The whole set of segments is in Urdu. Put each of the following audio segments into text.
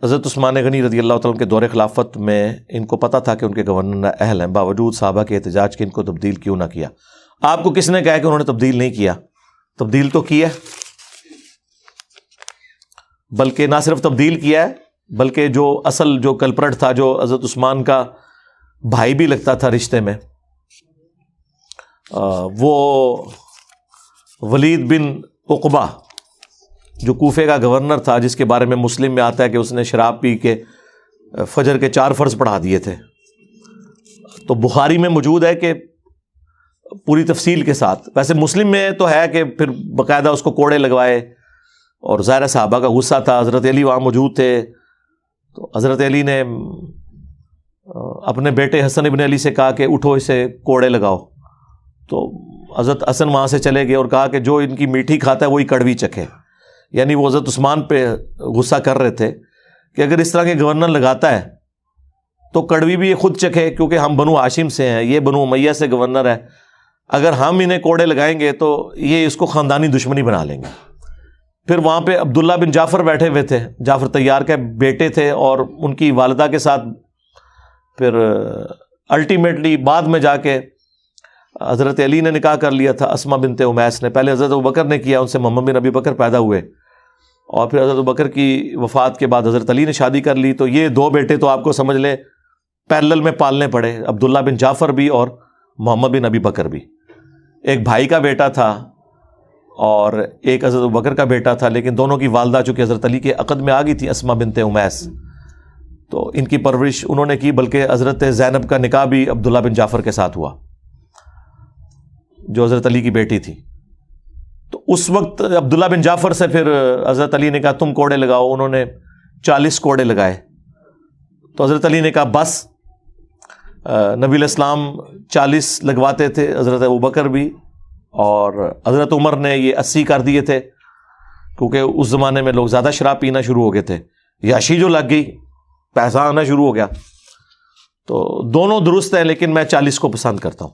حضرت عثمان غنی رضی اللہ تعالیٰ کے دور خلافت میں ان کو پتہ تھا کہ ان کے گورنر اہل ہیں، باوجود صحابہ کے احتجاج کے ان کو تبدیل کیوں نہ کیا۔ آپ کو کس نے کہا کہ انہوں نے تبدیل نہیں کیا؟ تبدیل تو کیا ہے، بلکہ نہ صرف تبدیل کیا ہے بلکہ جو اصل جو کلپرٹ تھا، جو حضرت عثمان کا بھائی بھی لگتا تھا رشتے میں، وہ ولید بن عقبہ جو کوفے کا گورنر تھا، جس کے بارے میں مسلم میں آتا ہے کہ اس نے شراب پی کے فجر کے 4 فرض پڑھا دیے تھے۔ تو بخاری میں موجود ہے کہ پوری تفصیل کے ساتھ، ویسے مسلم میں تو ہے کہ پھر باقاعدہ اس کو کوڑے لگوائے، اور ظاہر صحابہ کا غصہ تھا، حضرت علی وہاں موجود تھے، تو حضرت علی نے اپنے بیٹے حسن ابن علی سے کہا کہ اٹھو اسے کوڑے لگاؤ، تو حضرت حسن وہاں سے چلے گئے اور کہا کہ جو ان کی میٹھی کھاتا ہے وہی کڑوی چکھے، یعنی وہ حضرت عثمان پہ غصہ کر رہے تھے کہ اگر اس طرح کے گورنر لگاتا ہے تو کڑوی بھی یہ خود چکھے، کیونکہ ہم بنو ہاشم سے ہیں، یہ بنو امیہ سے گورنر ہے، اگر ہم انہیں کوڑے لگائیں گے تو یہ اس کو خاندانی دشمنی بنا لیں گے۔ پھر وہاں پہ عبداللہ بن جعفر بیٹھے ہوئے تھے، جعفر طیار کے بیٹے تھے، اور ان کی والدہ کے ساتھ پھر الٹیمیٹلی بعد میں جا کے حضرت علی نے نکاح کر لیا تھا اسما بنت امیس نے، پہلے حضرت ابوبکر نے کیا، ان سے محمد بن ابی بکر پیدا ہوئے، اور پھر حضرت ابوبکر کی وفات کے بعد حضرت علی نے شادی کر لی، تو یہ 2 بیٹے تو آپ کو سمجھ لیں پیرلل میں پالنے پڑے، عبداللہ بن جعفر بھی اور محمد بن ابی بکر بھی۔ ایک بھائی کا بیٹا تھا اور ایک حضرت ابوبکر کا بیٹا تھا، لیکن دونوں کی والدہ چونکہ حضرت علی کے عقد میں آ گئی تھی اسما بنت امیس، تو ان کی پرورش انہوں نے کی، بلکہ حضرت زینب کا نکاح بھی عبداللہ بن جعفر کے ساتھ ہوا جو حضرت علی کی بیٹی تھی۔ تو اس وقت عبداللہ بن جعفر سے پھر حضرت علی نے کہا تم کوڑے لگاؤ، انہوں نے 40 کوڑے لگائے، تو حضرت علی نے کہا بس۔ نبی علیہ السلام 40 لگواتے تھے، حضرت ابوبکر بھی، اور حضرت عمر نے یہ 80 کر دیے تھے، کیونکہ اس زمانے میں لوگ زیادہ شراب پینا شروع ہو گئے تھے، یاشی جو لگ گئی، پیسہ آنا شروع ہو گیا، تو دونوں درست ہیں، لیکن میں 40 کو پسند کرتا ہوں۔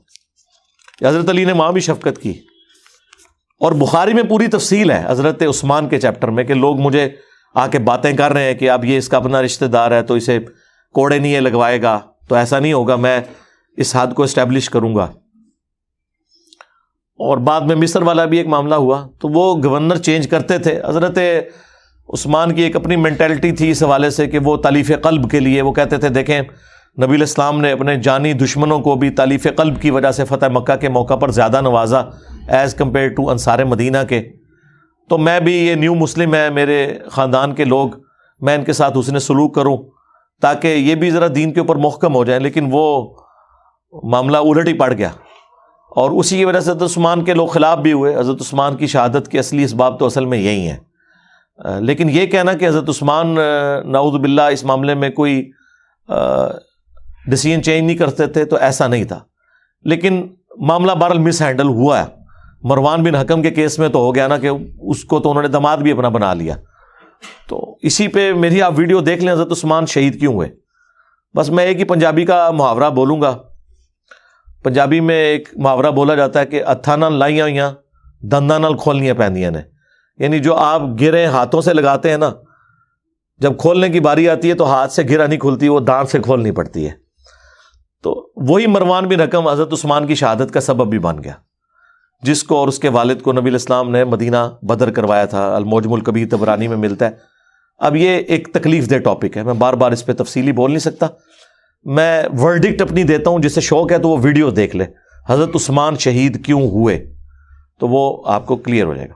حضرت علی نے وہاں بھی شفقت کی، اور بخاری میں پوری تفصیل ہے حضرت عثمان کے چیپٹر میں کہ لوگ مجھے آ کے باتیں کر رہے ہیں کہ اب یہ اس کا اپنا رشتہ دار ہے تو اسے کوڑے نہیں یہ لگوائے گا، تو ایسا نہیں ہوگا، میں اس حد کو اسٹیبلش کروں گا۔ اور بعد میں مصر والا بھی ایک معاملہ ہوا، تو وہ گورنر چینج کرتے تھے۔ حضرت عثمان کی ایک اپنی مینٹلٹی تھی اس حوالے سے کہ وہ تالیف قلب کے لیے وہ کہتے تھے، دیکھیں نبی علیہ السلام نے اپنے جانی دشمنوں کو بھی تالیف قلب کی وجہ سے فتح مکہ کے موقع پر زیادہ نوازا ایز کمپیئر ٹو انصار مدینہ کے، تو میں بھی، یہ نیو مسلم ہے میرے خاندان کے لوگ، میں ان کے ساتھ حسن سلوک کروں تاکہ یہ بھی ذرا دین کے اوپر محکم ہو جائیں، لیکن وہ معاملہ الٹ ہی پڑ گیا، اور اسی کی وجہ سے حضرت عثمان کے لوگ خلاف بھی ہوئے۔ حضرت عثمان کی شہادت کے اصلی اسباب تو اصل میں یہی ہیں، لیکن یہ کہنا کہ حضرت عثمان نعوذ باللہ اس معاملے میں کوئی ڈیسیژن چینج نہیں کرتے تھے، تو ایسا نہیں تھا، لیکن معاملہ بہرحال مس ہینڈل ہوا ہے۔ مروان بن حکم کے کیس میں تو ہو گیا نا کہ اس کو تو انہوں نے داماد بھی اپنا بنا لیا، تو اسی پہ میری آپ ویڈیو دیکھ لیں حضرت عثمان شہید کیوں ہوئے۔ بس میں ایک ہی پنجابی کا محاورہ بولوں گا، پنجابی میں ایک محاورہ بولا جاتا ہے کہ ہتھاں نال لائیاں ہوئیاں دنداں نال کھولنیاں پیندیاں نے، یعنی جو آپ گریں ہاتھوں سے لگاتے ہیں نا، جب کھولنے کی باری آتی ہے تو ہاتھ سے گرہ نہیں کھلتی، وہ دانت سے کھولنی پڑتی ہے۔ تو وہی مروان بن حکم حضرت عثمان کی شہادت کا سبب بھی بن گیا، جس کو اور اس کے والد کو نبی علیہ السلام نے مدینہ بدر کروایا تھا، المعجم الکبیر طبرانی میں ملتا ہے۔ اب یہ ایک تکلیف دہ ٹاپک ہے، میں بار بار اس پہ تفصیلی بول نہیں سکتا، میں ورڈکٹ اپنی دیتا ہوں، جسے شوق ہے تو وہ ویڈیو دیکھ لے، حضرت عثمان شہید کیوں ہوئے، تو وہ آپ کو کلیئر ہو جائے گا۔